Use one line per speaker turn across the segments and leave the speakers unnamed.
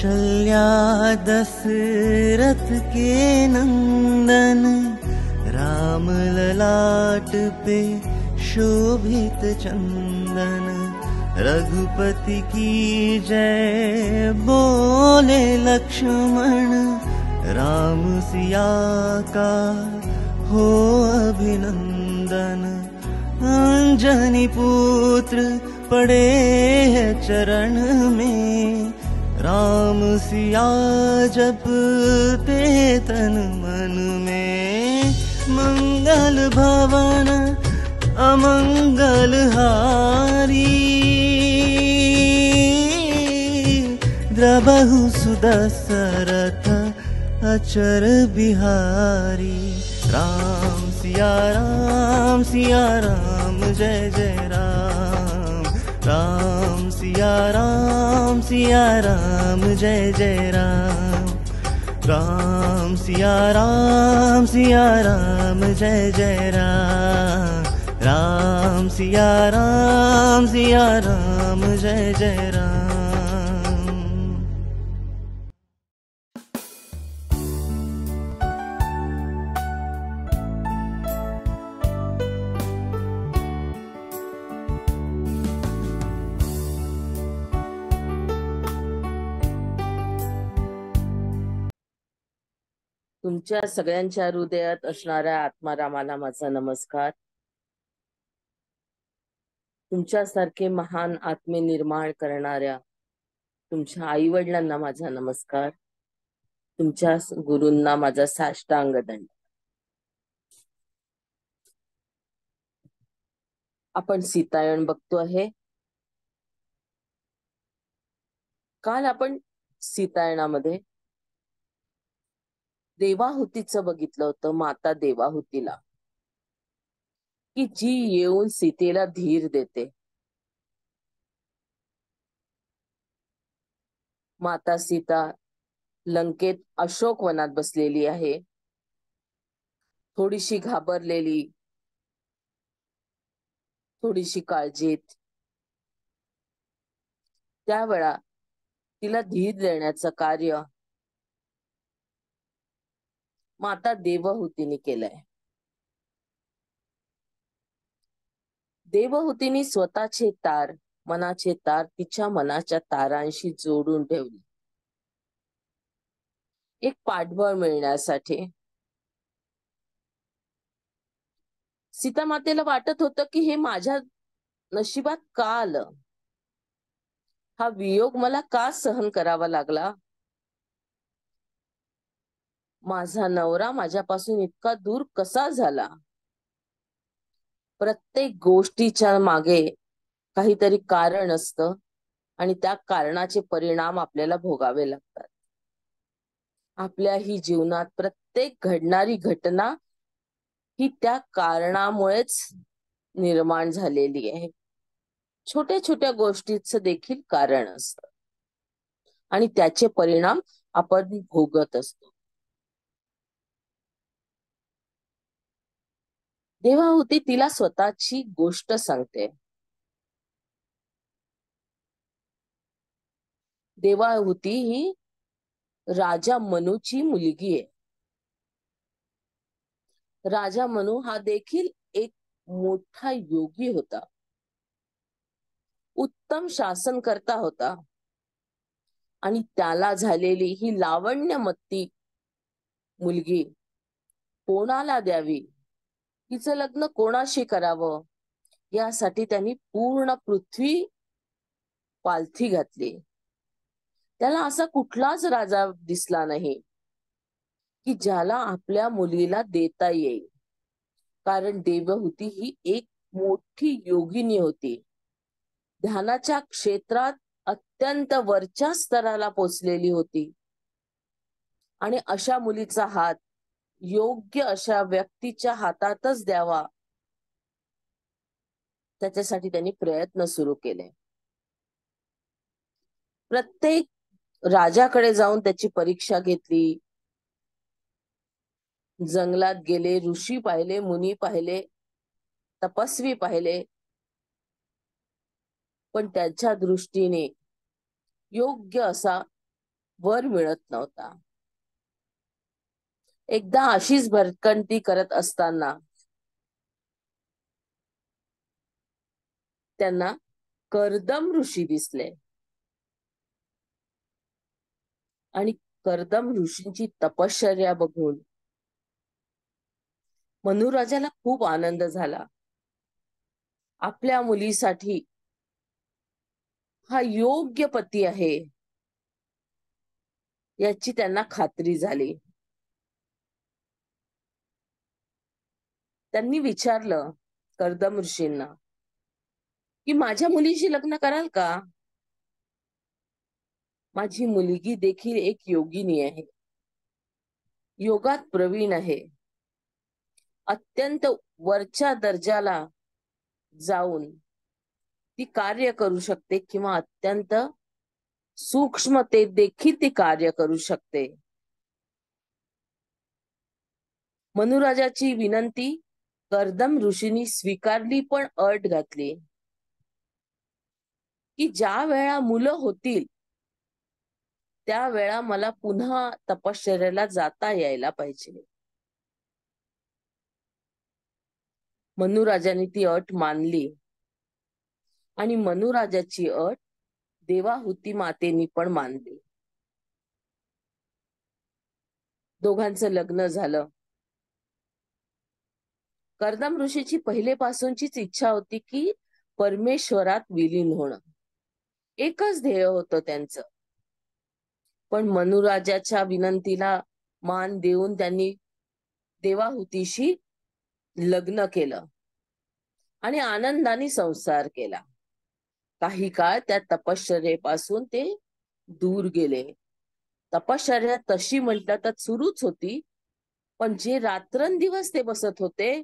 कौशल्या दशरथ के नंदन, राम ललाट पे शोभित चंदन। रघुपति की जय बोले लक्ष्मण, राम सिया का हो अभिनंदन। अंजनी पुत्र पड़े है चरण में, राम सिया जपते तन मन में। मंगल भवन अमंगल हारी, द्रबहु सुदशरथ अचर बिहारी। राम सिया राम जय जय राम। राम सिया राम जय जय राम। राम सिया राम जय जय राम। राम सिया राम जय जय राम।
तुमच्या सगळ्यांच्या हृदयात असणाऱ्या आत्मारामाला माझा नमस्कार। तुमच्यासारखे महान आत्मे निर्माण करणाऱ्या तुमच्या आई वडिलांना माझा नमस्कार। तुमच्या गुरूंना माझा साष्टांग दंड। आपण सीतायन बघतो आहे। काल आपण सीतायनामध्ये देवाहुतीचं बघितलं होतं, माता देवाहुतीला, की जी येऊन सीतेला धीर देते। माता सीता लंकेत अशोक वनात बसलेली आहे, थोडीशी घाबरलेली, थोडीशी काळजीत। त्यावेळा तिला धीर देण्याचं कार्य माता देवहूतीने केलंय। देवहूतीने स्वतःचे तार, मनाचे तार तिच्या मनाच्या तारांशी जोडून ठेवले, एक पाठबळ मिळण्यासाठी। सीता मातेला वाटत होतं की हे माझ्या नशिबात का आलं, हा वियोग मला का सहन करावा लागला, माझा नवरा माझ्यापासून इतका दूर कसा झाला। प्रत्येक गोष्टीच्या मागे काहीतरी कारण असतं आणि त्या कारणाचे परिणाम आपल्याला भोगावे लागतात। आपल्याही जीवनात प्रत्येक घडणारी घटना ही त्या कारणामुळेच निर्माण झालेली आहे। छोट्या छोट्या गोष्टीचं देखील कारण असतं आणि त्याचे परिणाम आपण भोगत असतो। देवाहुती तिला स्वतःची गोष्ट सांगते। देवाहुती ही राजा मनूची मुलगी आहे। राजा मनू हा देखील एक मोठा योगी होता, उत्तम शासनकर्ता होता आणि त्याला झालेली ही लावण्यमत्ती मुलगी कोणाला द्यावी, तिचं लग्न कोणाशी करावं, यासाठी त्यांनी पूर्ण पृथ्वी पालथी घातली। त्याला असा कुठलाच राजा दिसला नाही की ज्याला आपल्या मुलीला देता येईल, कारण देवहूती ही एक मोठी योगिनी होती, ध्यानाच्या क्षेत्रात अत्यंत वरच्या स्तराला पोचलेली होती आणि अशा मुलीचा हात योग्य अशा व्यक्तीच्या हातातच द्यावा, त्याच्यासाठी त्यांनी प्रयत्न सुरू केले। प्रत्येक राजाकडे जाऊन त्याची परीक्षा घेतली, जंगलात गेले, ऋषी पाहिले, मुनी पाहिले, तपस्वी पाहिले, पण त्याच्या दृष्टीने योग्य असा वर मिळत नव्हता. एकदा अशीच भटकंती करत असताना त्यांना कर्दम ऋषी दिसले. आणि कर्दम ऋषींची तपश्चर्या बघून मनुराजाला खूप आनंद झाला. आपल्या मुलीसाठी हा योग्य पती आहे याची त्यांना खात्री झाली. त्यांनी विचारलं कर्दम ऋषींना की माझ्या मुलीशी लग्न कराल का? माझी मुलगी देखील एक योगिनी आहे, योगात प्रवीण आहे, अत्यंत वरच्या दर्जाला जाऊन ती कार्य करू शकते किंवा अत्यंत सूक्ष्मतेत देखील ती कार्य करू शकते. मनुराजाची विनंती कर्दम ऋषींनी स्वीकारली, पण अट घातली की ज्या वेळा मुलं होतील त्यावेळा मला पुन्हा तपश्चर्याला जाता यायला पाहिजे. मनुराजाने ती अट मानली आणि मनुराजाची अट देवाहुती मातेनी पण मानली. दोघांचं लग्न झालं. कर्दम ऋषीची पहिलेपासूनचीच इच्छा होती की परमेश्वरात विलीन होणं. एकच ध्येय होतं त्यांचं. पण मनुराजाच्या विनंतीला मान देऊन त्यांनी देवाहुतीशी लग्न केलं आणि आनंदाने संसार केला. काही काळ त्या तपश्चर्येपासून ते दूर गेले. तपश्चर्या तशी म्हटलं तर सुरूच होती, पण जे रात्रंदिवस ते बसत होते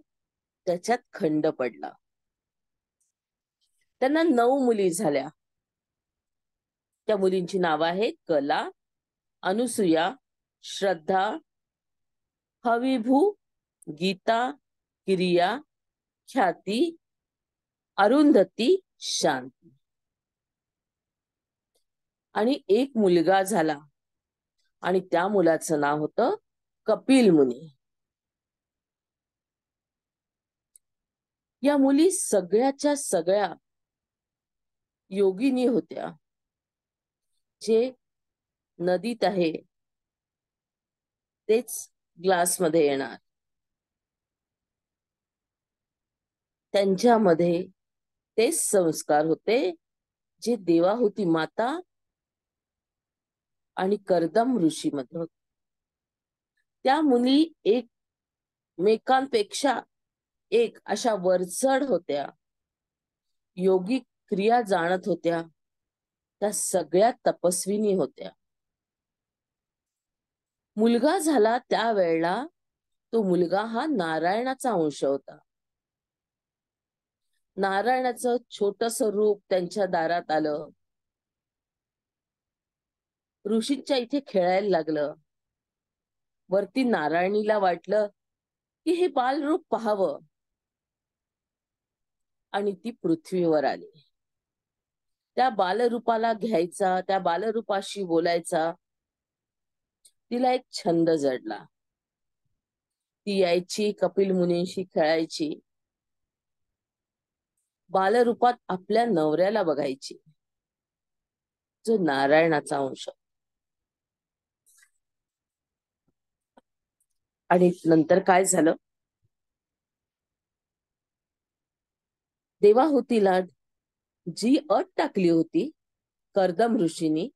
त्याच्यात खंड पडला. त्यांना 9 मुली झाल्या. त्या मुलींची नावं आहेत कला, अनुसूया, श्रद्धा, हविभू, गीता, किरिया, ख्याती, अरुंधती, शांती. आणि एक मुलगा झाला आणि त्या मुलाचं नाव होतं कपिल मुनी. या मुली सगळ्याच्या सगळ्या योगिनी होत्या. जे नदीत आहे तेच ग्लासमध्ये येणार. त्यांच्यामध्ये तेच संस्कार होते जे देवाहुती माता आणि कर्दम ऋषी मध्ये होते. त्या मुली एकमेकांपेक्षा एक अशा वरचढ होत्या, योगिक क्रिया जाणत होत्या, त्या सगळ्या तपस्विनी होत्या. मुलगा झाला त्यावेळेला तो मुलगा हा नारायणाचा अंश होता. नारायणाचं छोटस रूप त्यांच्या दारात आलं. ऋषींच्या इथे खेळायला लागलं. वरती नारायणीला वाटलं की हे बालरूप पाहावं आणि ती पृथ्वीवर आली. त्या बालरूपाला घ्यायचा, त्या बालरूपाशी बोलायचा तिला एक छंद जडला. ती यायची, कपिल मुनींशी खेळायची, बालरूपात आपल्या नवऱ्याला बघायची जो नारायणाचा अंश. आणि नंतर काय झालं, देवाहुतीला जी अट टाकली होती कर्दम ऋषींनी,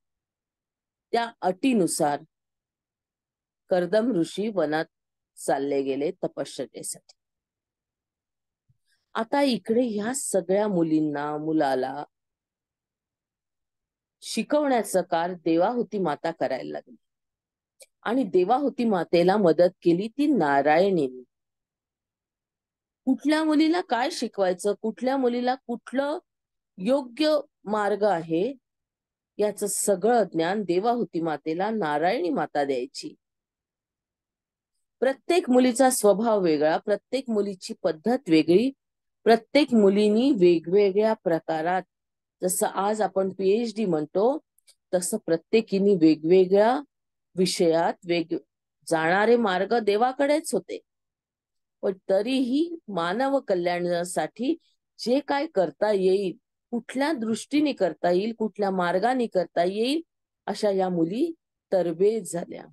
त्या अटीनुसार कर्दम ऋषी वनात चालले गेले तपश्चर्येसाठी. आता इकडे ह्या सगळ्या मुलींना, मुलाला शिकवण्याचं कार्य देवाहुती माता करायला लागली. आणि देवाहुती मातेला मदत केली ती नारायणीने. कुठल्या मुलीला काय शिकवायचं, कुठल्या मुलीला कुठलं योग्य मार्ग आहे याचं सगळं ज्ञान देवाहुती मातेला नारायणी माता द्यायची. प्रत्येक मुलीचा स्वभाव वेगळा, प्रत्येक मुलीची पद्धत वेगळी, प्रत्येक मुलीनी वेगवेगळ्या प्रकारात, जसं आज आपण PhD म्हणतो तसं प्रत्येकीने वेगवेगळ्या विषयात जाणारे मार्ग देवाकडेच होते. पण तरीही मानव कल्याणासाठी जे काय करता येईल, कुठल्या दृष्टीने करता येईल, कुठल्या मार्गाने करता येईल, अशा या मुली तरबेज झाल्या.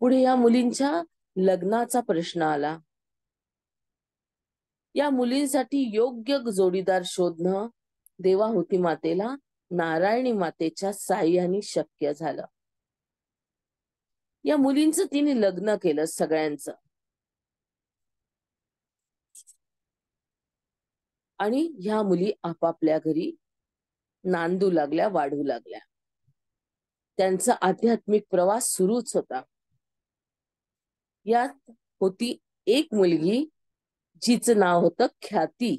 पुढे या मुलींच्या लग्नाचा प्रश्न आला. या मुलींसाठी योग्य जोडीदार शोधणं देवाहुती मातेला नारायणी मातेच्या साह्याने शक्य झालं. या मुलींचं तिने लग्न केलं सगळ्यांचं. आणि ह्या मुली आपापल्या घरी नांदू लागल्या, वाढू लागल्या. त्यांचा आध्यात्मिक प्रवास सुरूच होता. यात होती एक मुलगी जिचं नाव होतं ख्याती.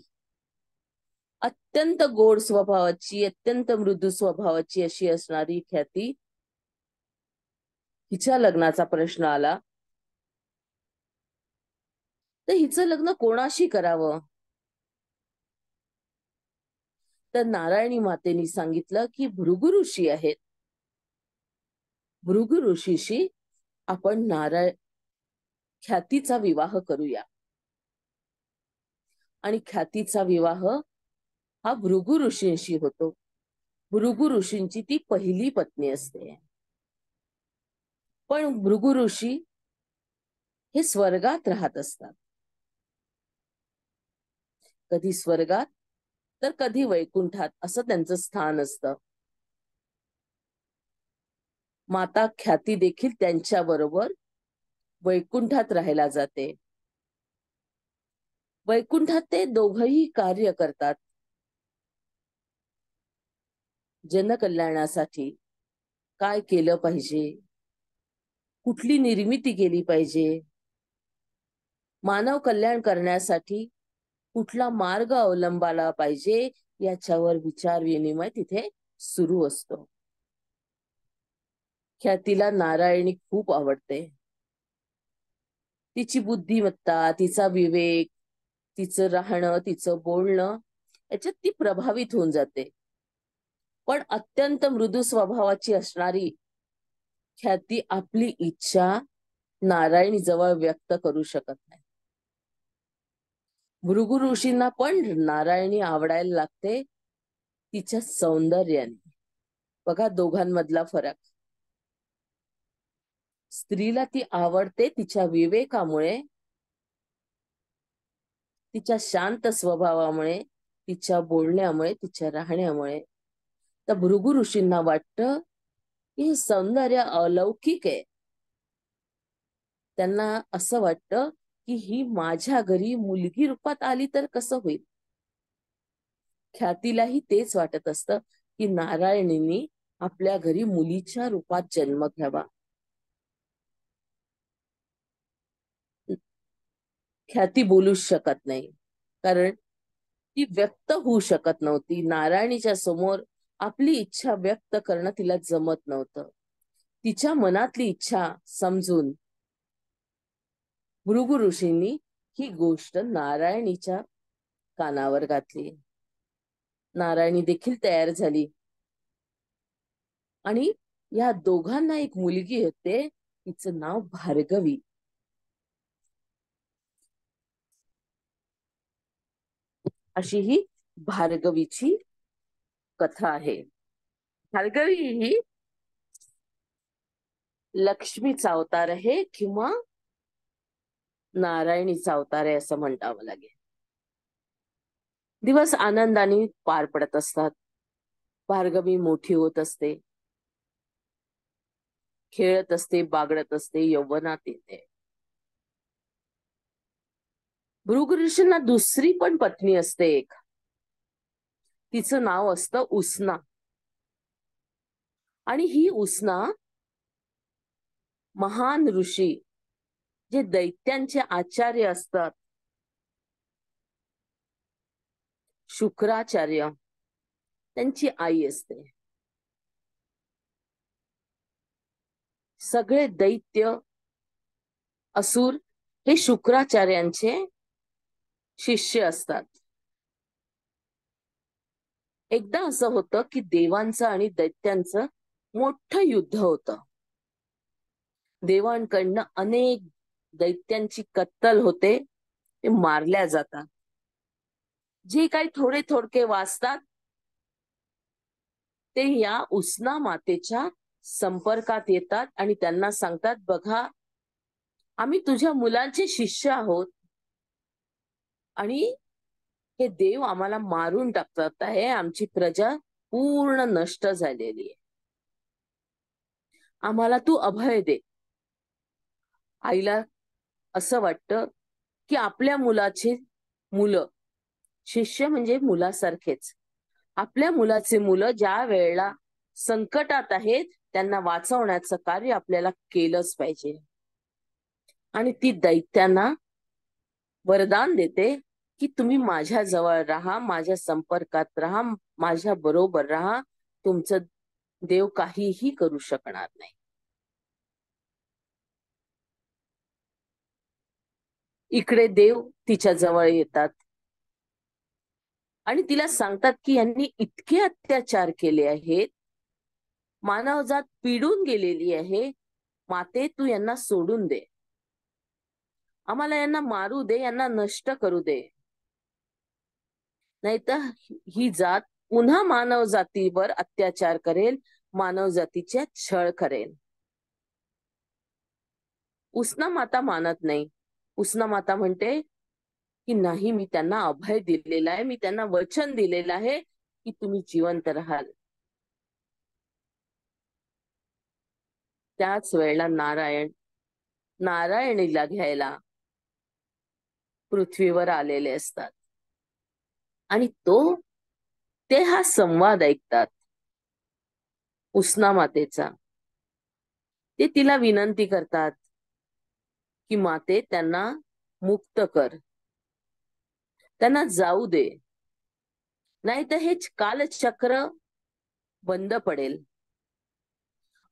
अत्यंत गोड स्वभावाची, अत्यंत मृदू स्वभावाची अशी असणारी ख्याती. हिच्या लग्नाचा प्रश्न आला तर हिचं लग्न कोणाशी करावं? तर नारायणी मातेनी सांगितलं की भृगु ऋषी आहेत, भृगु ऋषीशी आपण ख्यातीचा विवाह करूया. आणि ख्यातीचा विवाह हा भृगु ऋषींशी होतो. भृगु ऋषींची ती पहिली पत्नी असते. पण भृगु ऋषी हे स्वर्गात राहत असतात. कधी स्वर्गात तर कधी वैकुंठात, असं त्यांचं स्थान असतं. माता ख्याती देखील त्यांच्या बरोबर वैकुंठात राहायला जाते. वैकुंठात ते दोघंही कार्य करतात. जनकल्याणासाठी काय केलं पाहिजे, कुठली निर्मिती केली पाहिजे, मानव कल्याण करण्यासाठी कुठला मार्ग अवलंबाला पाहिजे, याच्यावर विचार विनिमय तिथे सुरू असतो. ख्यातीला नारायणी खूप आवडते. तिची बुद्धिमत्ता, तिचा विवेक, तिचं राहणं, तिचं बोलणं, याच्यात ती प्रभावित होऊन जाते. पण अत्यंत मृदू स्वभावाची असणारी ख्याती आपली इच्छा नारायणी जवळ व्यक्त करू शकत नाही. भृगु ऋषींना पण नारायणी आवडायला लागते तिच्या सौंदर्याने. बघा दोघांमधला फरक. स्त्रीला ती आवडते तिच्या विवेकामुळे, तिच्या शांत स्वभावामुळे, तिच्या बोलण्यामुळे, तिच्या राहण्यामुळे. तर भृगु ऋषींना वाटतं की हे सौंदर्य अलौकिक आहे. त्यांना असं वाटतं की ही माझ्या घरी मुलगी रूपात आली तर कसं होईल. ख्यातीलाही तेच वाटत असतं की नारायणींनी आपल्या घरी मुलीच्या रूपात जन्म घ्यावा. ख्याती बोलूच शकत नाही, कारण ती व्यक्त होऊ शकत नव्हती. नारायणीच्या समोर आपली इच्छा व्यक्त करणं तिला जमत नव्हतं. तिच्या मनातली इच्छा समजून भृगु ऋषींनी ही गोष्ट नारायणीच्या कानावर घातली. नारायणी देखील तयार झाली आणि या दोघांना एक मुलगी होते, तिचं नाव भार्गवी. अशी ही भार्गवीची कथा आहे. भार्गवी ही लक्ष्मीचा अवतार आहे किंवा नारायणीचा अवतार आहे असं म्हणतावं लागेल. दिवस आनंदाने पार पडत असतात. भार्गवी मोठी होत असते, खेळत असते, बागडत असते, यौवनात येते. भृगु ऋषींना दुसरी पण पत्नी असते एक. तिचं नाव असतं उसना. आणि ही उसना महान ऋषी, जे दैत्यांचे आचार्य असतात, शुक्राचार्य, त्यांची आई असते. सगळे दैत्य असुर हे शुक्राचार्यांचे शिष्य असतात. एकदा असं होतं की देवांचं आणि दैत्यांचं मोठं युद्ध होतं. देवांकडनं अनेक दैत्यांची कत्तल होते, ते मारल्या जातात. जे काही थोडे थोडके वाचतात ते या उसना मातेच्या संपर्कात येतात आणि त्यांना सांगतात, बघा, आम्ही तुझ्या मुलांचे शिष्य आहोत आणि हे देव आम्हाला मारून टाकतात आहे, आमची प्रजा पूर्ण नष्ट झालेली आहे, आम्हाला तू अभय दे. आईला असं वाटतं की आपल्या मुलाचे मुलं, शिष्य म्हणजे मुलासारखेच, आपल्या मुलाचे मुलं ज्या वेळेला संकटात आहेत त्यांना वाचवण्याचं कार्य आपल्याला केलंच पाहिजे. आणि ती दैत्यांना वरदान देते की तुम्ही माझ्या जवळ राहा, माझ्या संपर्कात राहा, माझ्या बरोबर राहा, तुमचं देव काहीही करू शकणार नाही. इकडे देव तिच्या जवळ येतात आणि तिला सांगतात की यांनी इतके अत्याचार केले आहेत, मानवजात पिडून गेलेली आहे, माते तू यांना सोडून दे, आम्हाला यांना मारू दे, यांना नष्ट करू दे, नाहीतर ही जात पुन्हा मानव जातीवर अत्याचार करेल, मानव जातीचे छळ करेल. उसना माता मानत नाही. उसना माता म्हणते की नाही, मी त्यांना अभय दिलेलं आहे, मी त्यांना वचन दिलेलं आहे की तुम्ही जिवंत राहाल. त्याच वेळेला नारायणीला घ्यायला पृथ्वीवर आलेले असतात आणि ते हा संवाद ऐकतात उसना मातेचा. ते तिला विनंती करतात की माते, त्यांना मुक्त कर, त्यांना जाऊ दे, नाही तर हे कालचक्र बंद पडेल,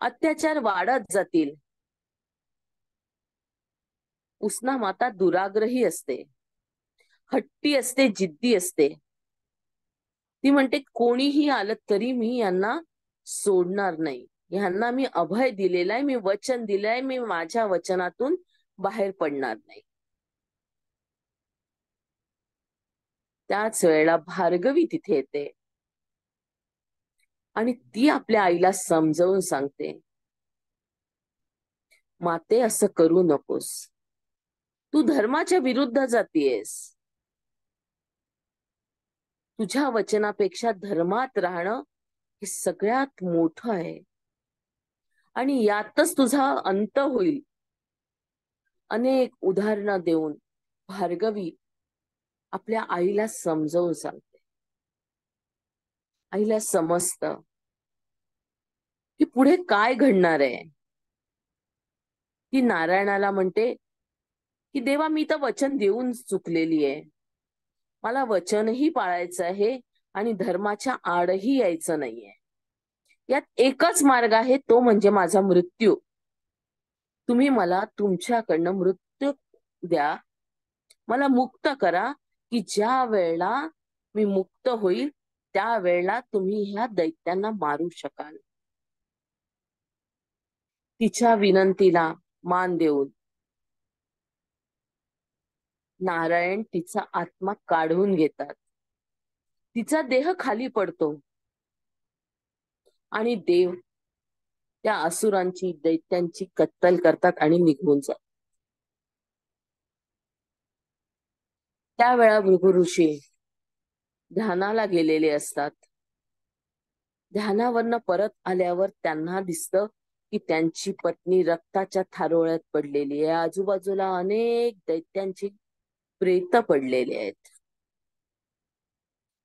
अत्याचार वाढत जातील. उसना माता दुराग्रही असते, हट्टी असते, जिद्दी असते. ती म्हणते कोणीही आलं तरी मी यांना सोडणार नाही, ह्यांना मी अभय दिलेलं आहे, मी वचन दिलंय, मी माझ्या वचनातून बाहेर पडणार नाही. त्याच वेळेला भार्गवी तिथे येते आणि ती आपल्या आईला समजावून सांगते, माते, असं करू नकोस, तू धर्माच्या विरुद्ध जातीयेस, तुझ्या वचनापेक्षा धर्मात राहणं हे सगळ्यात मोठं आहे आणि यातच तुझा अंत होईल. अनेक उदाहरणं देऊन भार्गवी आपल्या आईला समजावून सांगते. आईला समजतं की पुढे काय घडणार आहे. ती नारायणाला म्हणते की देवा, मी तर वचन देऊन चुकलेली आहे, मला वचनही पाळायचं आहे आणि धर्माच्या आडही यायचं नाहीये. यात एकच मार्ग आहे, तो म्हणजे माझा मृत्यू. तुम्ही मला तुमच्याकडनं मृत्यू द्या, मला मुक्त करा, की ज्या वेळेला मी मुक्त होईल त्या वेळेला तुम्ही ह्या दैत्यांना मारू शकाल. तिच्या विनंतीला मान देऊन नारायण तिचा आत्मा काढून घेतात, तिचा देह खाली पडतो आणि देव त्या असुरांची, दैत्यांची कत्तल करतात आणि निघून जातात. त्यावेळा भृगु ऋषी ध्यानाला गेलेले असतात. ध्यानावरनं परत आल्यावर त्यांना दिसतं की त्यांची पत्नी रक्ताच्या थारोळ्यात पडलेली आहे. आजूबाजूला अनेक दैत्यांची प्रेत पडलेली आहेत.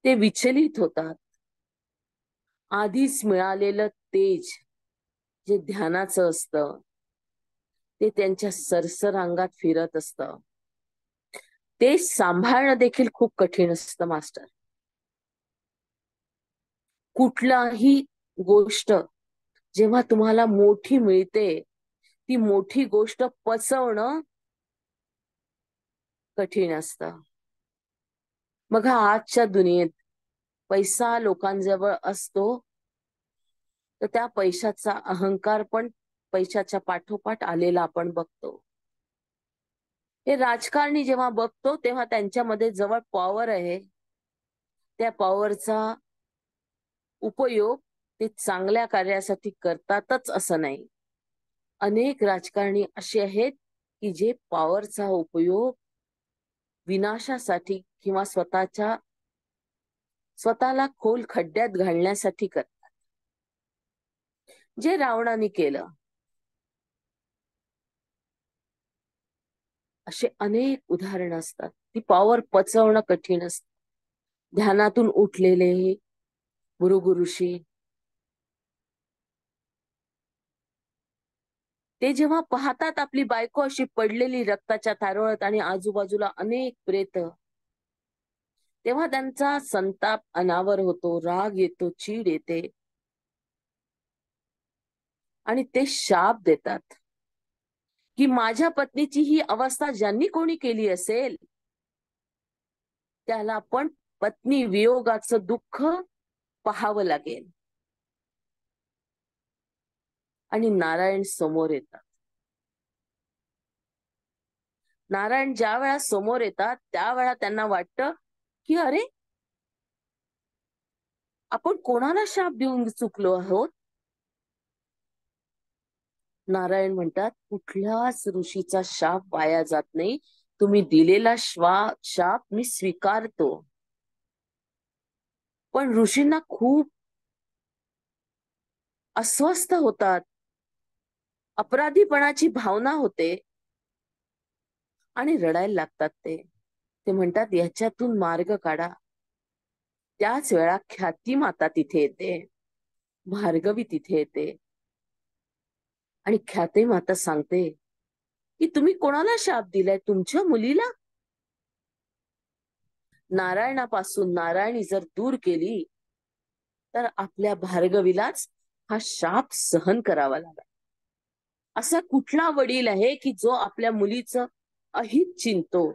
ते विचलित होतात. आधीच मिळालेलं तेज जे ध्यानाचं असतं ते त्यांच्या सरसर अंगात फिरत असतं. ते सांभाळणं देखील खूप कठीण असतं मास्टर. कुठलाही गोष्ट जेव्हा तुम्हाला मोठी मिळते, ती मोठी गोष्ट पचवणं कठीण असतं. मग आजच्या दुनियेत पैसा लोकांजवळ असतो तर त्या पैशाचा अहंकार पण पैशाच्या पाठोपाठ आलेला आपण बघतो. हे राजकारणी जेव्हा बघतो तेव्हा त्यांच्यामध्ये जवळ पॉवर आहे, त्या पॉवरचा उपयोग ते चांगल्या कार्यासाठी करतातच असं नाही. अनेक राजकारणी असे आहेत की जे पॉवरचा उपयोग विनाशासाठी किंवा स्वतःला खोल खड्ड्यात घालण्यासाठी करतात. जे रावणाने केलं, असे अनेक उदाहरण असतात. ती पॉवर पचवणं कठीण असतं. ध्यानातून उठलेले भृगु ऋषी, ते जेव्हा पाहतात आपली बायको अशी पडलेली रक्ताच्या थारोळ्यात आणि आजूबाजूला अनेक प्रेत, तेव्हा त्यांचा संताप अनावर होतो, राग येतो, चीड येते आणि ते शाप देतात की माझ्या पत्नीची ही अवस्था ज्यांनी कोणी केली असेल त्याला पण पत्नी वियोगाचं दुःख पाहावं लागेल. आणि नारायण समोर येतात. नारायण ज्या वेळा समोर येतात त्यावेळा त्यांना वाटतं की अरे, आपण कोणाला शाप देऊन चुकलो आहोत. नारायण म्हणतात कुठल्याच ऋषीचा शाप वाया जात नाही, तुम्ही दिलेला शाप मी स्वीकारतो. पण ऋषींना खूप अस्वस्थ होतात, अपराधीपणाची भावना होते आणि रडायला लागतात. ते म्हणतात याच्यातून मार्ग काढा. त्याच वेळा ख्याती माता तिथे येते, भार्गवी तिथे येते आणि ख्याती माता सांगते की तुम्ही कोणाला शाप दिलाय, तुमच्या मुलीला. नारायणापासून नारायणी जर दूर केली तर आपल्या भार्गवीलाच हा शाप सहन करावा लागला. असा कुठला वडील आहे की जो आपल्या मुलीचं अहित चिंतो.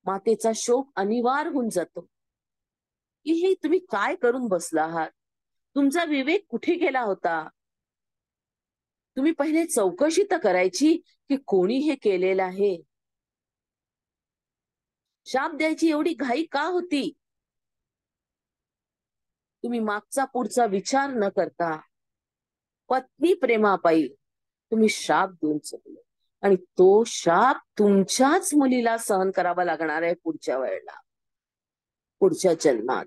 मातेचा शोक अनिवार्य होऊन जातो की हे तुम्ही काय करून बसला आहात, तुमचा विवेक कुठे गेला होता. तुम्ही पहिले चौकशी तर करायची की कोणी हे केलेलं आहे. शाप द्यायची एवढी घाई का होती. तुम्ही मागचा पुढचा विचार न करता पत्नी प्रेमापायी तुम्ही शाप देऊन चुकले आणि तो शाप तुमच्याच मुलीला सहन करावा लागणार आहे पुढच्या वेळेला, पुढच्या जन्मात.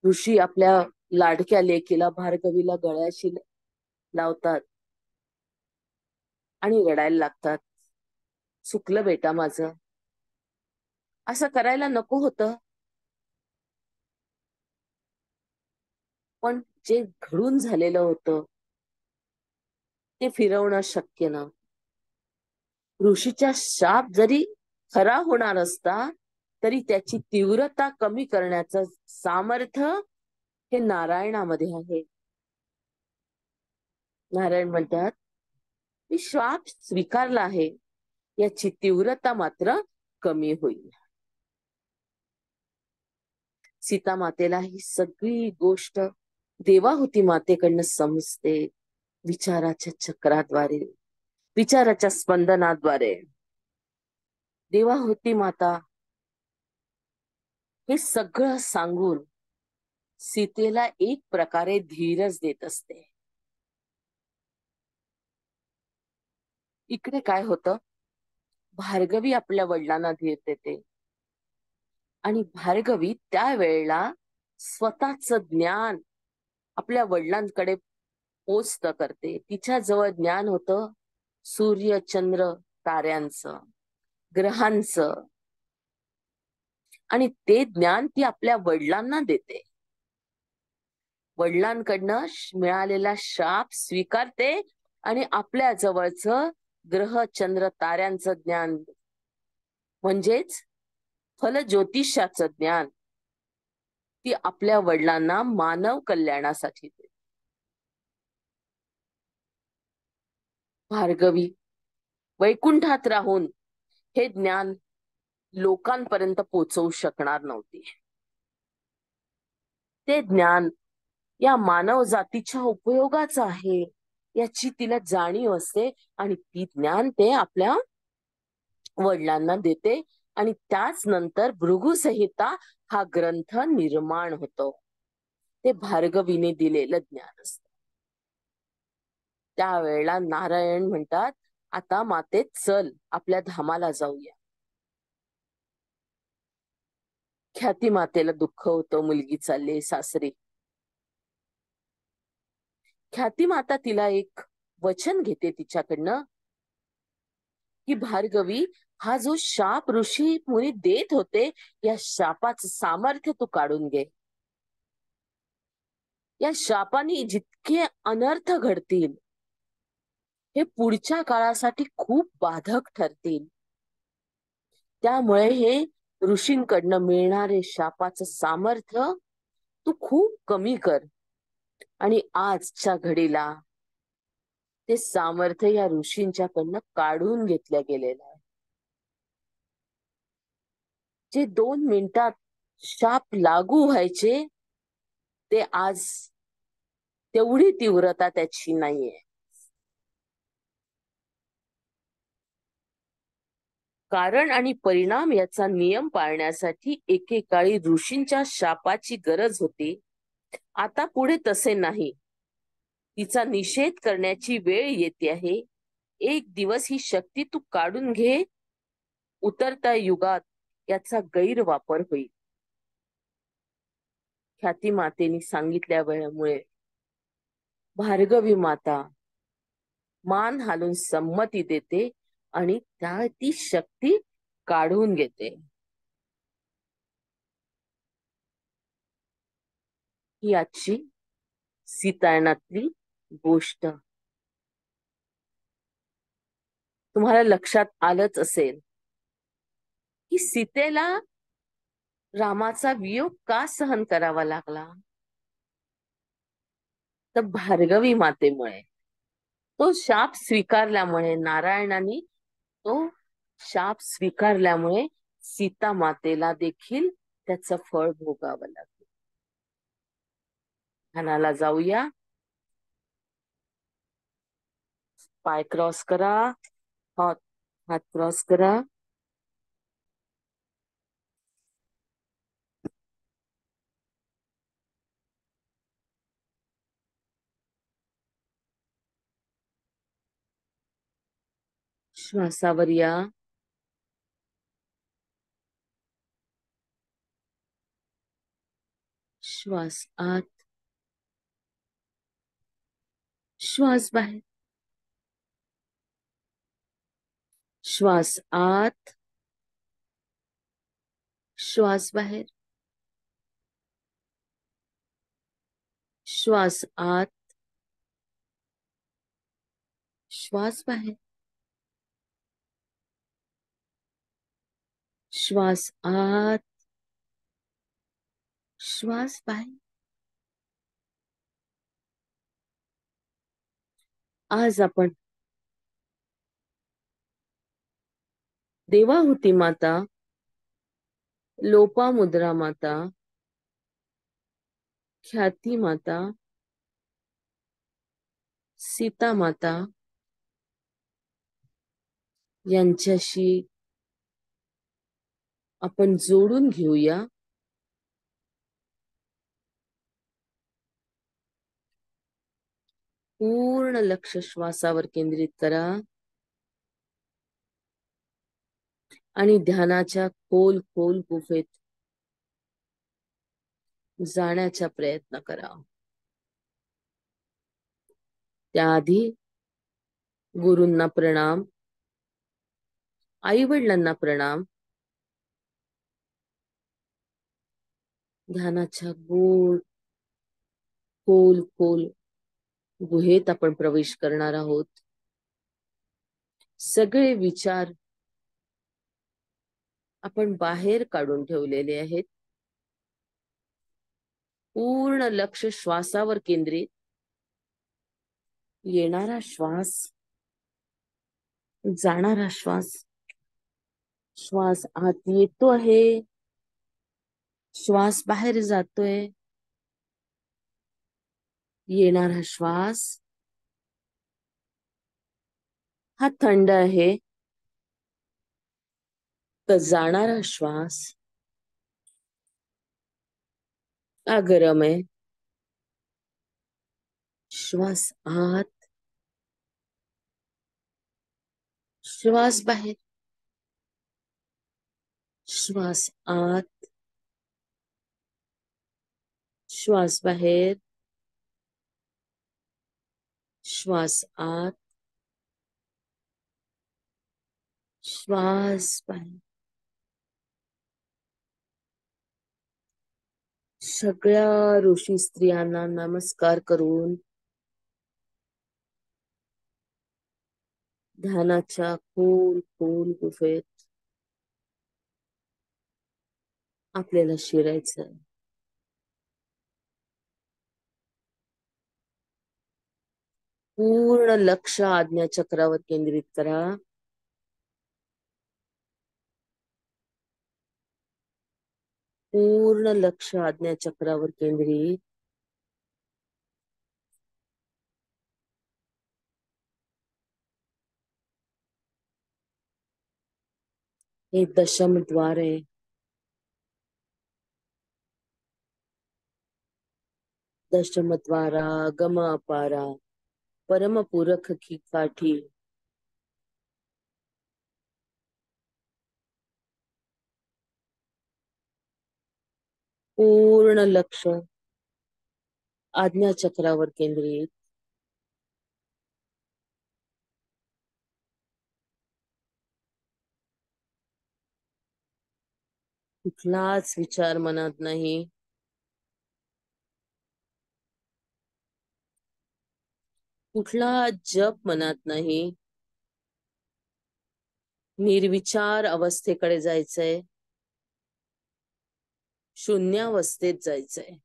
ऋषी आपल्या लाडक्या लेकीला भार्गवीला गळ्याशी लावतात आणि रडायला लागतात. चुकलं बेटा माझं, असं करायला नको होतं. पण जे घडून झालेलं होतं ते फिरवणं शक्य न. ऋषीचा शाप जरी खरा होणार असता तरी त्याची तीव्रता कमी करण्याचं सामर्थ्य हे नारायणामध्ये आहे. नारायण म्हणतात मी शाप स्वीकारला आहे, याची तीव्रता मात्र कमी होईल. सीता मातेला ही सगळी गोष्ट देवाहुती मातेकडनं समजते, विचाराच्या चक्राद्वारे, विचाराच्या स्पंदनाद्वारे. देवाहुती माता हे सगळं सांगून सीतेला एक प्रकारे धीरच देत असते. इकडे काय होतं, भार्गवी आपल्या वडिलांना धीर देते आणि भार्गवी त्यावेळेला स्वतःच ज्ञान आपल्या वडिलांकडे पोचत करते. तिच्या जवळ ज्ञान होतं सूर्य चंद्र ताऱ्यांचं, ग्रहांचं, आणि ते ज्ञान ती आपल्या वडिलांना देते. वडिलांकडनं मिळालेला शाप स्वीकारते आणि आपल्या जवळचं ग्रह चंद्र ताऱ्यांचं ज्ञान म्हणजेच फल ज्योतिषाचं ज्ञान ती आपल्या वडिलांना मानव कल्याणासाठी देते. भार्गवी वैकुंठात राहून हे ज्ञान लोकांपर्यंत पोहोचवू शकणार नव्हती. ते ज्ञान या मानव जातीच्या उपयोगाचं आहे याची तिला जाणीव असते आणि ती ज्ञान ते आपल्या वडिलांना देते आणि त्याच नंतर भृगुसंहिता हा ग्रंथ निर्माण होतो. ते भार्गवीने दिलेलं ज्ञान असत. त्यावेळेला नारायण म्हणतात, आता माते चल आपल्या धामाला जाऊया. ख्याती मातेला दुःख होतं, मुलगी चालली सासरी. ख्याती माता तिला एक वचन घेते तिच्याकडनं की भार्गवी, हा जो शाप ऋषी मुनी देत होते, या शापाचं सामर्थ्य तू काढून घे. या शापाने जितके अनर्थ घडतील हे पुढच्या काळासाठी खूप बाधक ठरतील. त्यामुळे हे ऋषींकडनं मिळणारे शापाचं सामर्थ्य तू खूप कमी कर. आणि आजच्या घडीला ते सामर्थ्य या ऋषींच्याकडनं काढून घेतलं गेलेलं आहे. जे 2 मिनिटात शाप लागू व्हायचे ते आज तेवढी तीव्रता त्याची नाहीये. कारण आणि परिणाम याचा नियम पाळण्यासाठी एकेकाळी ऋषींच्या शापाची गरज होती. आता पुढे तसे नाही. तिचा निषेध करण्याची वेळ येते आहे. एक दिवस ही शक्ती तू काढून घे. उतरत्या युगात याचा गैरवापर होईल. ख्याती मातेने सांगितल्या वेळेमुळे भार्गवी माता मान हालून संमती देते आणि त्या ती शक्ती काढून घेते. ही आजची सीतायनातली गोष्ट. तुम्हाला लक्षात आलंच असेल की सीतेला रामाचा वियोग का सहन करावा लागला. तर भार्गवी मातेमुळे, तो शाप स्वीकारल्यामुळे, नारायणाने तो शाप स्वीकारल्यामुळे सीता मातेला देखील त्याचं फळ भोगावं लागलं. ध्यानाला जाऊया. पाय क्रॉस करा, हात हात क्रॉस करा. श्वासावर या. श्वास आत, श्वास बाहेर. श्वास आत, श्वास बाहेर. श्वास आत, श्वास बाहेर. श्वास आत, श्वास बाहेर. आज आपण देवाहुती माता, लोपामुद्रा माता, ख्याती माता, सीता माता यांच्याशी आपण जोडून घेऊया. पूर्ण लक्ष श्वासावर केंद्रित करा आणि ध्यानाच्या खोल खोल गुफेत जाण्याचा प्रयत्न करा. त्याआधी गुरूंना प्रणाम, आई वडिलांना प्रणाम. ध्यानाच्या गोल खोल खोल गुहेत आपण प्रवेश करणार आहोत. सगळे विचार आपण बाहेर काढून ठेवलेले आहेत. पूर्ण लक्ष श्वासावर केंद्रित. येणारा श्वास, जाणारा श्वास श्वास आत येतो आहे, श्वास बाहेर जातोय. येणारा श्वास हा थंड आहे, तर जाणारा श्वास हा गरम आहे. श्वास आत, श्वास बाहेर, श्वास आत, श्वास बाहेर, श्वास आत, श्वास बाहेर. सगळ्या ऋषी स्त्रियांना नमस्कार करून ध्यानाच्या खोल खोल गुफेत आपल्याला शिरायचं. पूर्ण लक्ष आज्ञा चक्रावर केंद्रित करा. पूर्ण लक्ष आज्ञा चक्रावर केंद्रित. हे दशम द्वार आहे. दशम द्वारा गम अपारा परम पुरख की काठी. पूर्ण लक्ष आज्ञा चक्रावर केंद्रित. कुठलाच विचार मनात नाही. कुठला जप मनात नाही. निर्विचार अवस्थेकडे जायचंय. शून्यावस्थेत जायचंय.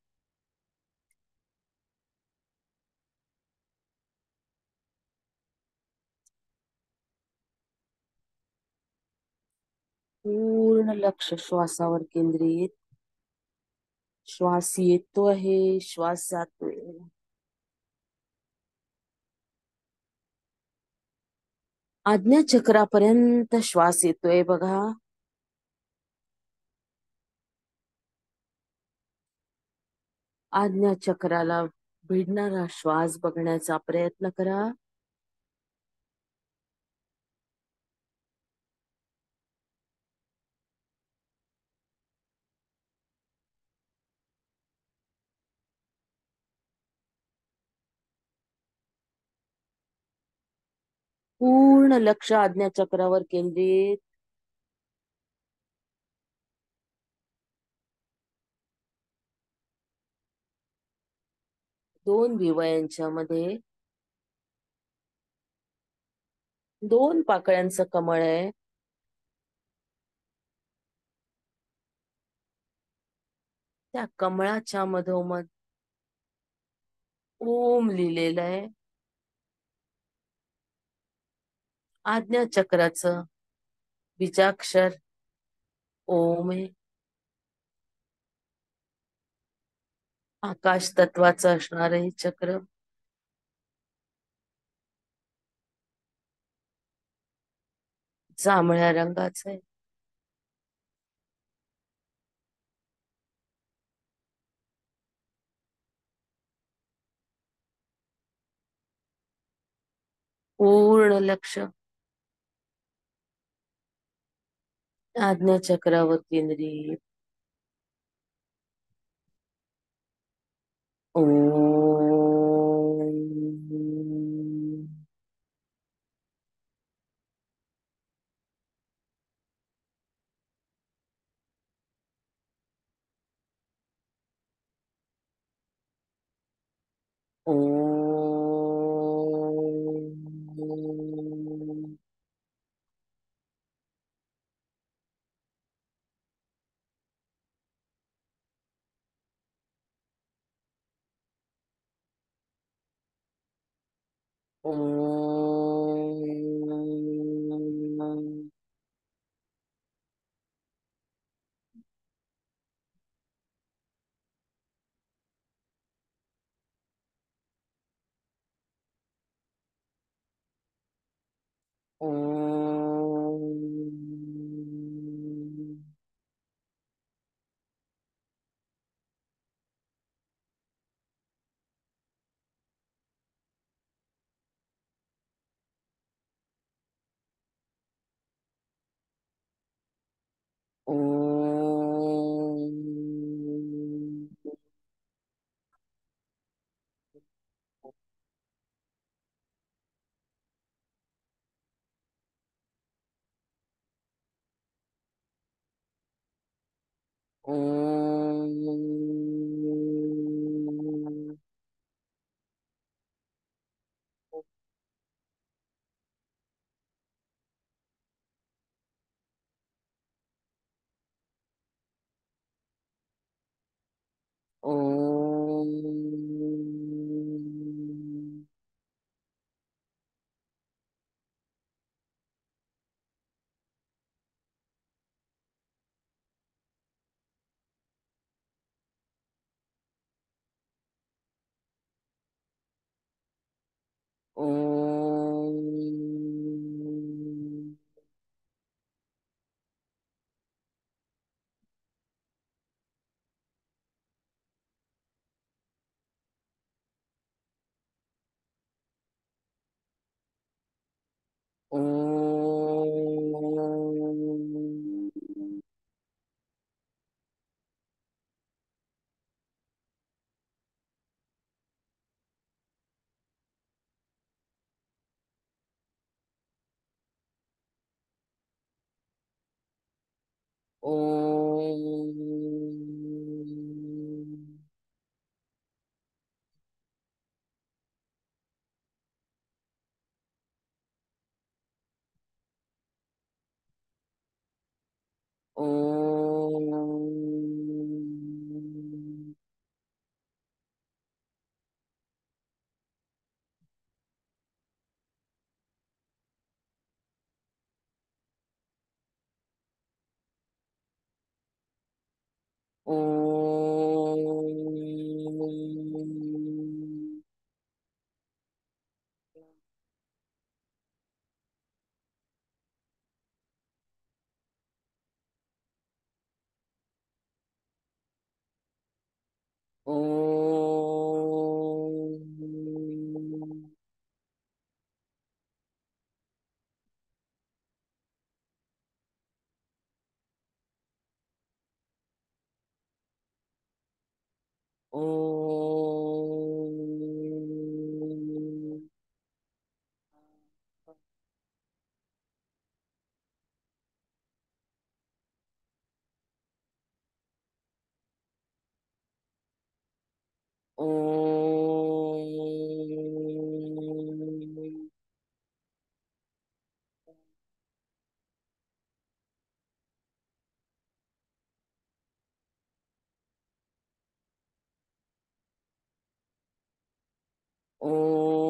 पूर्ण लक्ष श्वासावर केंद्रित. श्वास येतो आहे, श्वास जातोय. आज्ञा चक्रापर्यंत श्वास येतोय बघा. आज्ञा चक्राला भिडणारा श्वास बघण्याचा प्रयत्न करा. पूर्ण लक्ष आज्ञा चक्रावर केंद्रित. दोन विवयांच्या मध्ये दोन पाकळ्यांचं कमळ आहे. त्या कमळाच्या मधोमध ओम लिहिलेलं आहे. आज्ञा चक्राचं बीजाक्षर ओम आहे. आकाश तत्वाचं असणार हे चक्र. जांभळ्या रंगाचं आहे. पूर्ण लक्ष आज्ञा चक्रावर केंद्रित. ओम. ओम. ओम. ओम. ओम. ओम. ओम. ओम. ओम. ओम. ओम. ओम. ओम. ओम. ओम. ओम.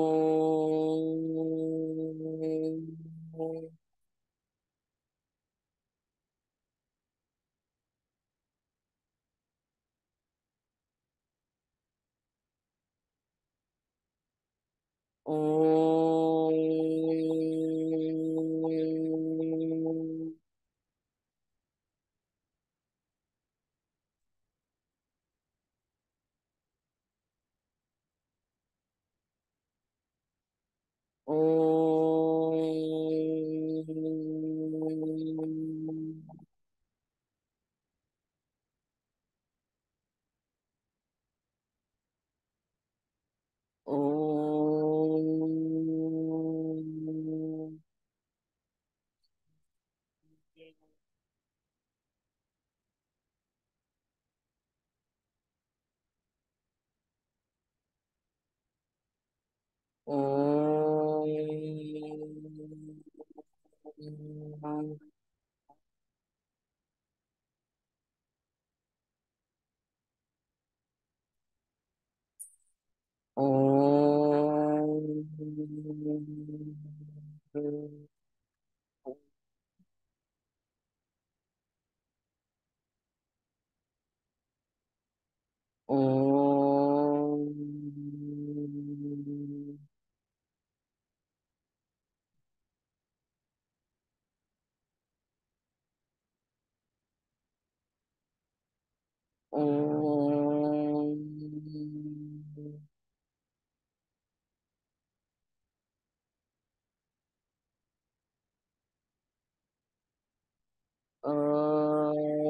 ओम. ओम. ओम. ओम. ओम. ओम.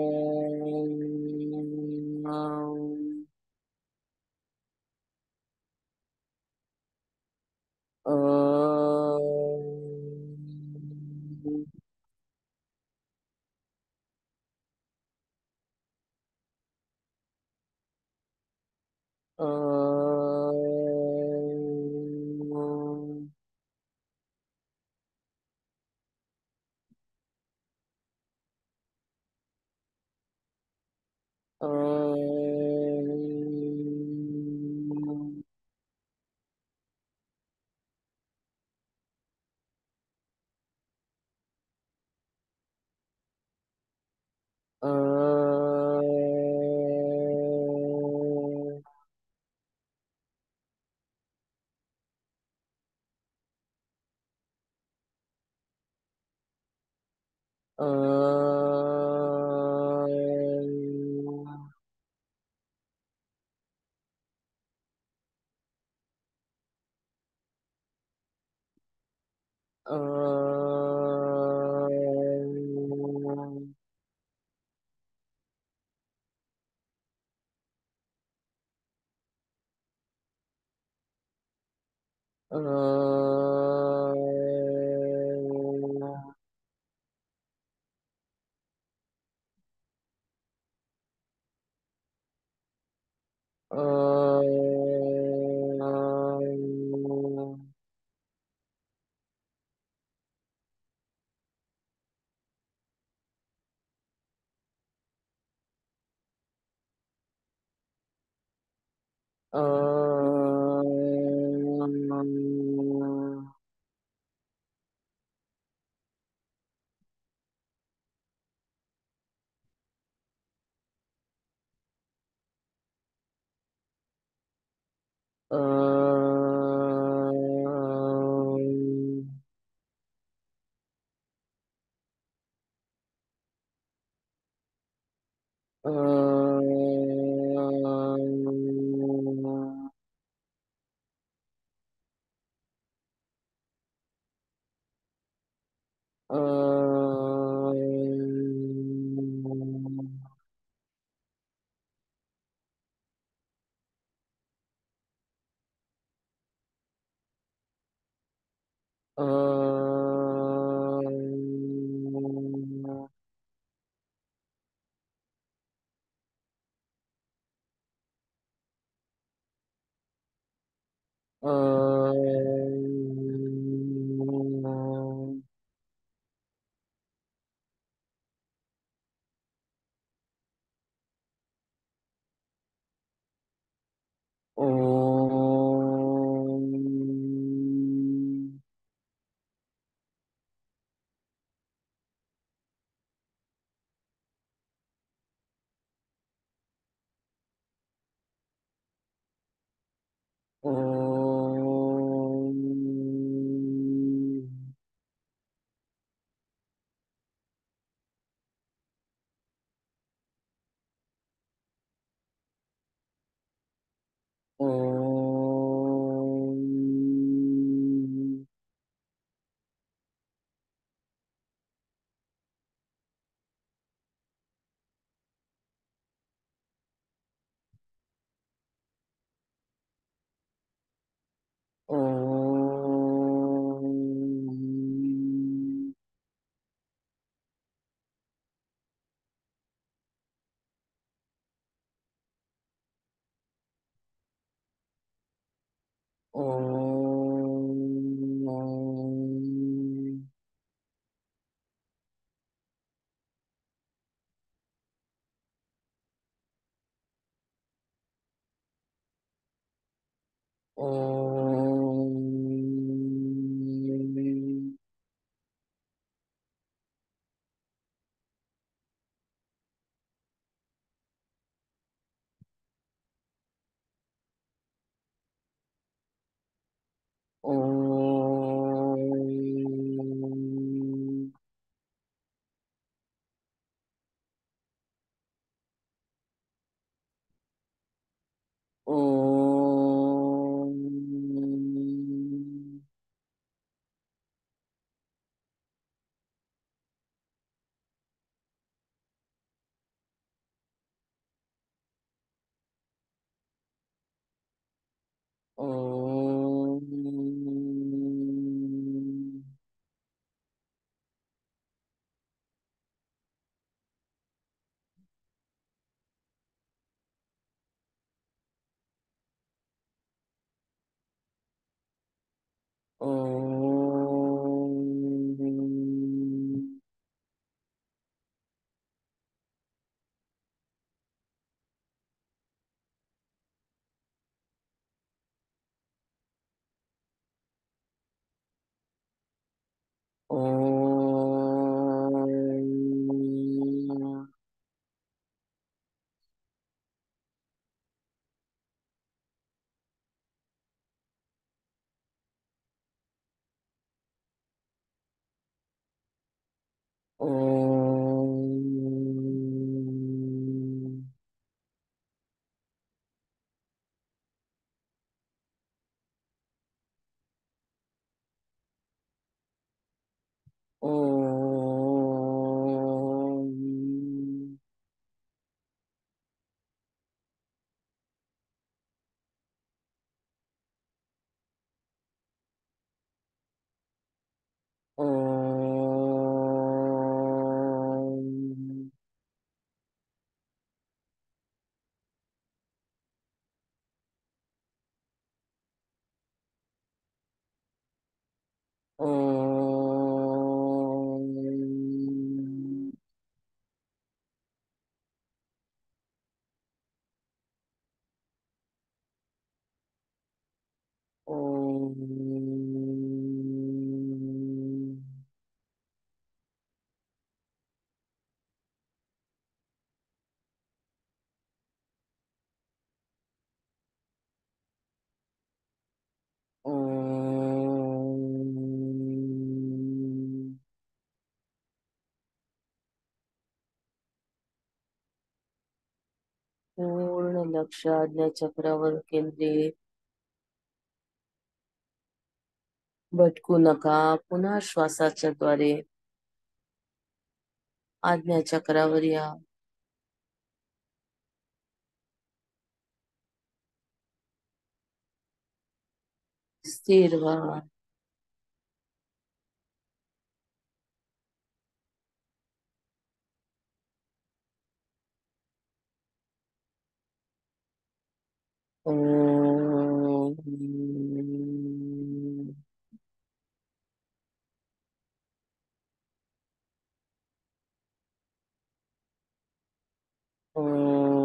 पूर्ण लक्ष आज्ञाचक्रावर केंद्रित. भटकू नका. पुन्हा श्वासाच्या द्वारे आज्ञाचक्रावर या. स्थिर व्हा. ओम. ओम.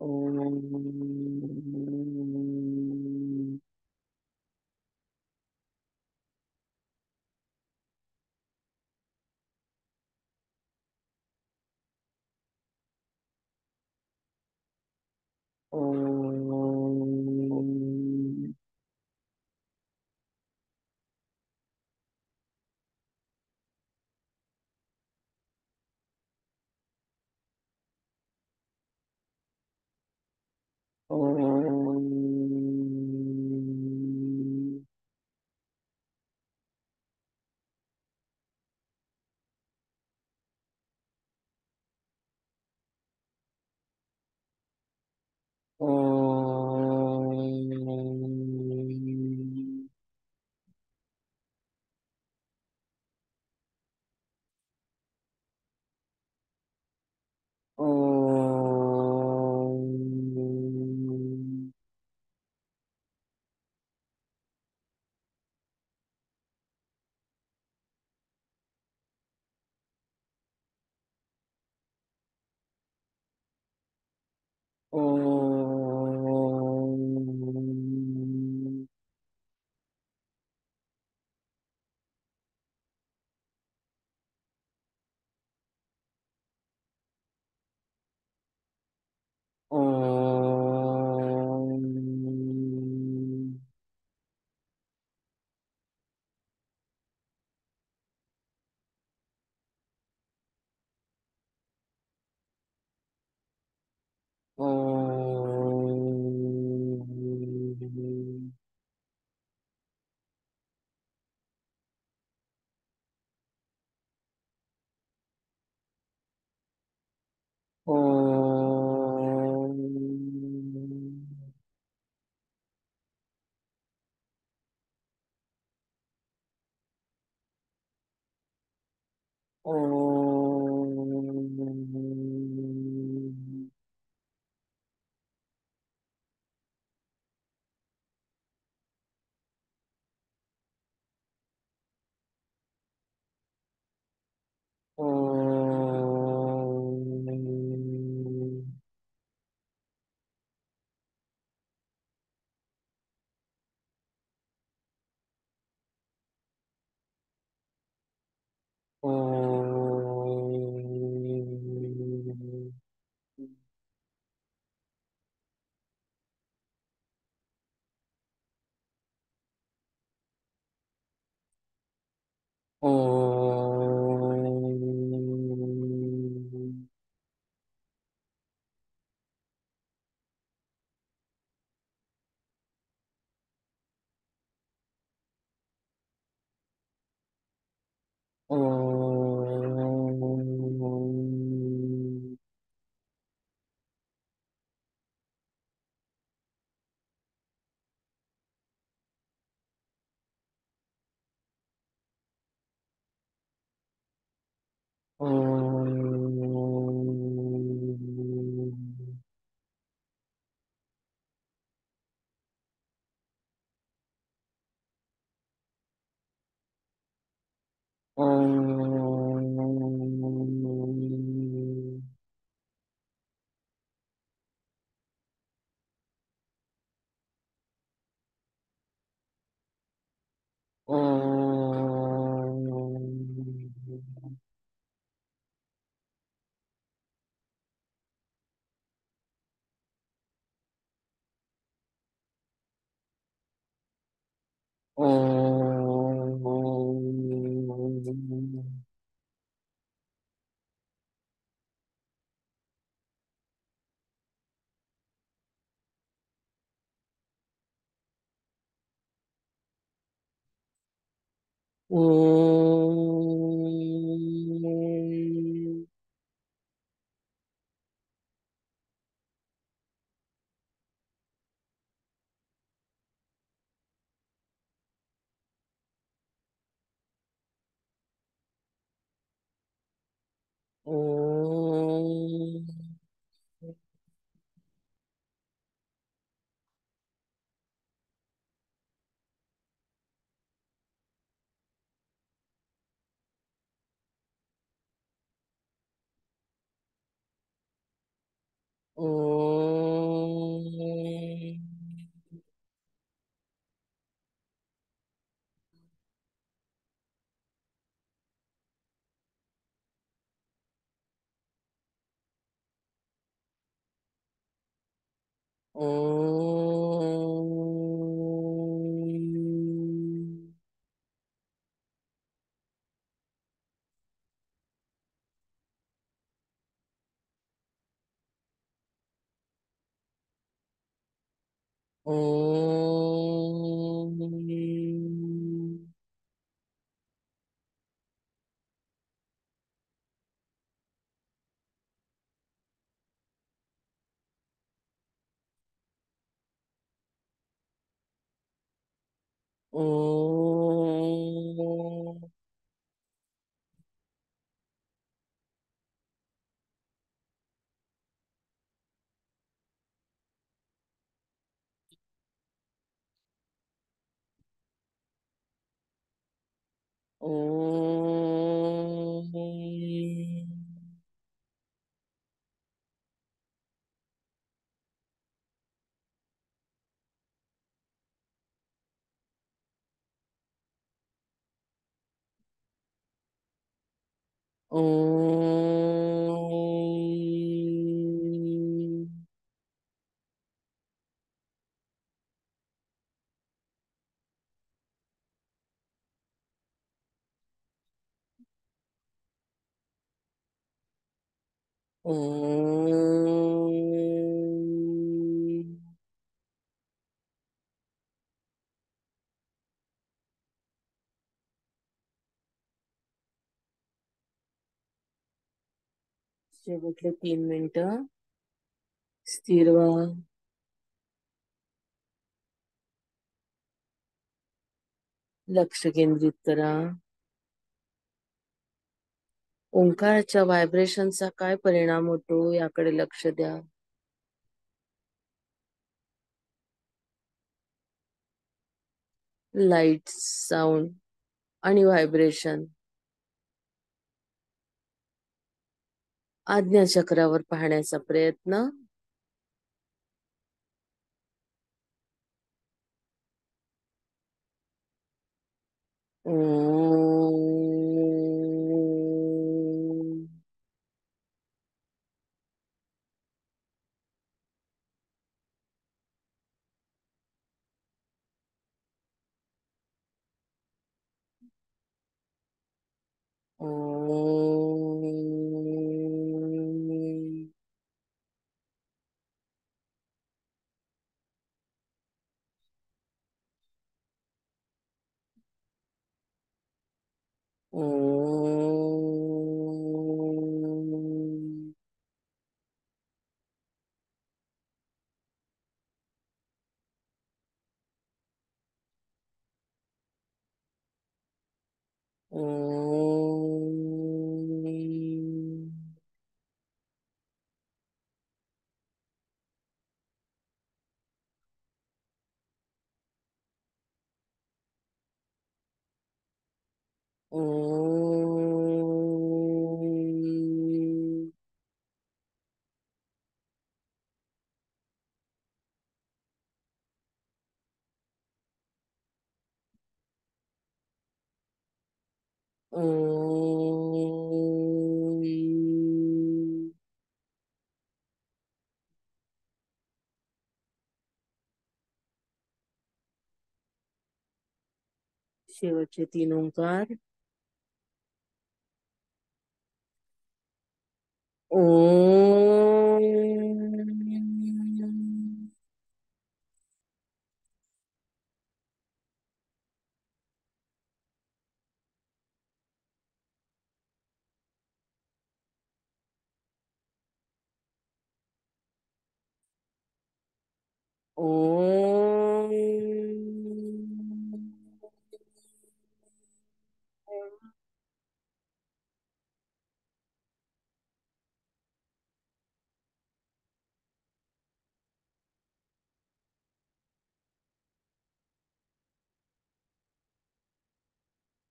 ओम. ओम. ओम. ओम. ओम. ओम. ओम. ओम. ओम. ओम. ओम. ओम. ओम. ओम. ओम. ओम. ओम. ओम. शेवटले 3 मिनिटं स्थिर व्हा. लक्ष केंद्रित करा. ओंकाराच्या व्हायब्रेशनचा काय परिणाम होतो याकडे लक्ष द्या. लाईट, साऊंड आणि व्हायब्रेशन. आज्ञाचक्रावर पाहण्याचा प्रयत्न. ओम. ओम. ओम. ओम. ओम. ओम. शेवटचे 3 ओंकार. ओम. ओम.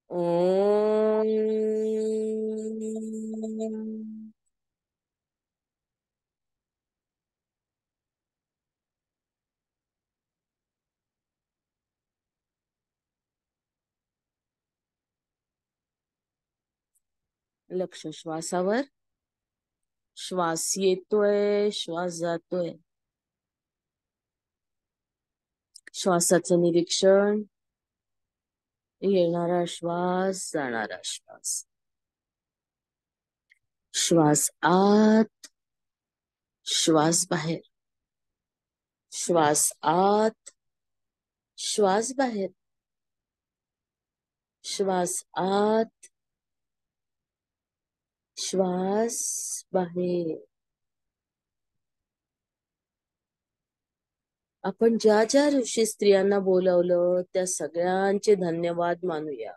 ओम. लक्ष श्वासावर. श्वास येतोय, श्वास जातोय. श्वासाचं निरीक्षण. येणारा श्वास, जाणारा श्वास. श्वास आत, श्वास बाहेर. श्वास आत, श्वास बाहेर. श्वास आत, श्वास बाहेर. आपण ज्या ज्या ऋषी स्त्रियांना बोलवलं त्या सगळ्यांचे धन्यवाद मानूया.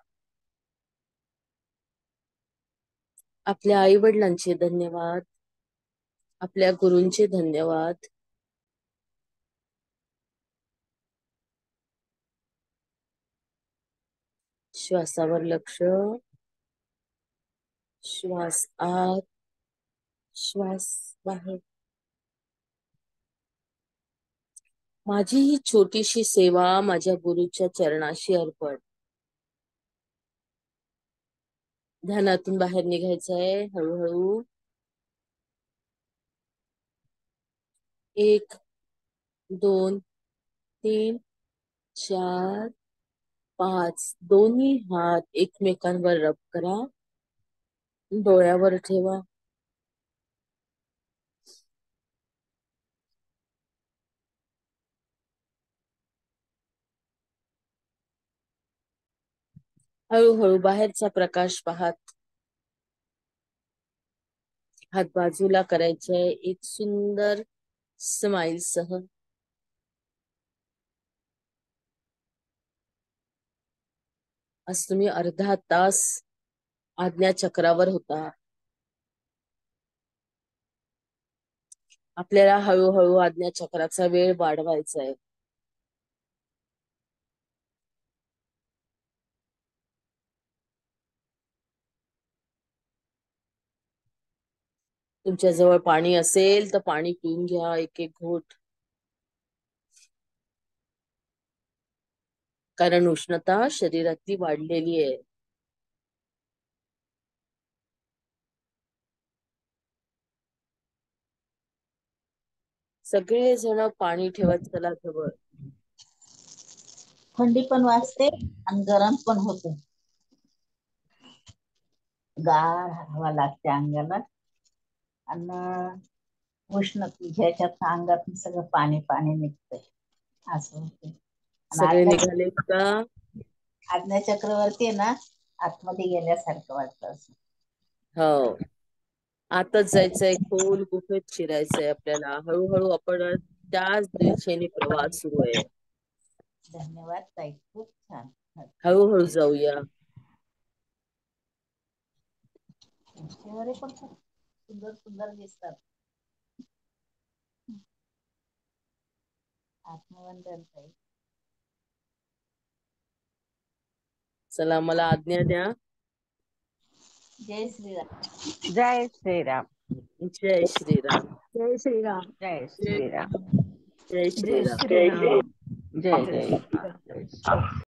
आपल्या आई वडिलांचे धन्यवाद, आपल्या गुरूंचे धन्यवाद. श्वासावर लक्ष. श्वास आत, श्वास बाहेर. माझी ही छोटीशी सेवा माझ्या गुरुच्या चरणाशी अर्पण. ध्यानातून बाहेर निघायचंय हळूहळू. 1 2 3 4 5. दोन्ही हात एकमेकांवर रब करा. डोळ्यावर ठेवा. हळूहळू बाहेरचा प्रकाश पाहत हात बाजूला करायचे. एक सुंदर स्माइल सह. आज तुम्ही अर्धा तास आज्ञा चक्रावर होता. आपल्याला हळूहळू आज्ञा चक्राचा वेळ वाढवायचा आहे. तुमच्या जवळ पाणी असेल तर पाणी पिऊन घ्या, एक एक घोट. कारण उष्णता शरीरातली वाढलेली आहे. सगळे जण पाणी ठेवत चला जवळ.
थंडी पण वाजते आणि गरम पण होते. गार हवा लागते अंगाला आणि उष्ण ह्याच्यात अंगात सगळं पाणी पाणी निघतंय असं होते.
सगळे निघालेत का?
आज्ञा चक्रवर्ती आहे ना, आतमध्ये गेल्यासारखं वाटतं असं.
हो, आतच जायचंय, खोल गुफेत शिरायचंय आपल्याला. हळूहळू आपण त्याच दिशेने प्रवास सुरू आहे.
धन्यवाद ताई, खूप छान.
हळूहळू जाऊया.
चेहरे पण खूप सुंदर सुंदर दिसतात. आत्मवंदन ताई.
चला, मला आज्ञा द्या.
जय श्रीराम.
जय श्रीराम.
जय श्रीराम.
जय श्रीराम. जय श्रीराम.
जय
जय
श्रीराम.
श्रीराम. जय जय.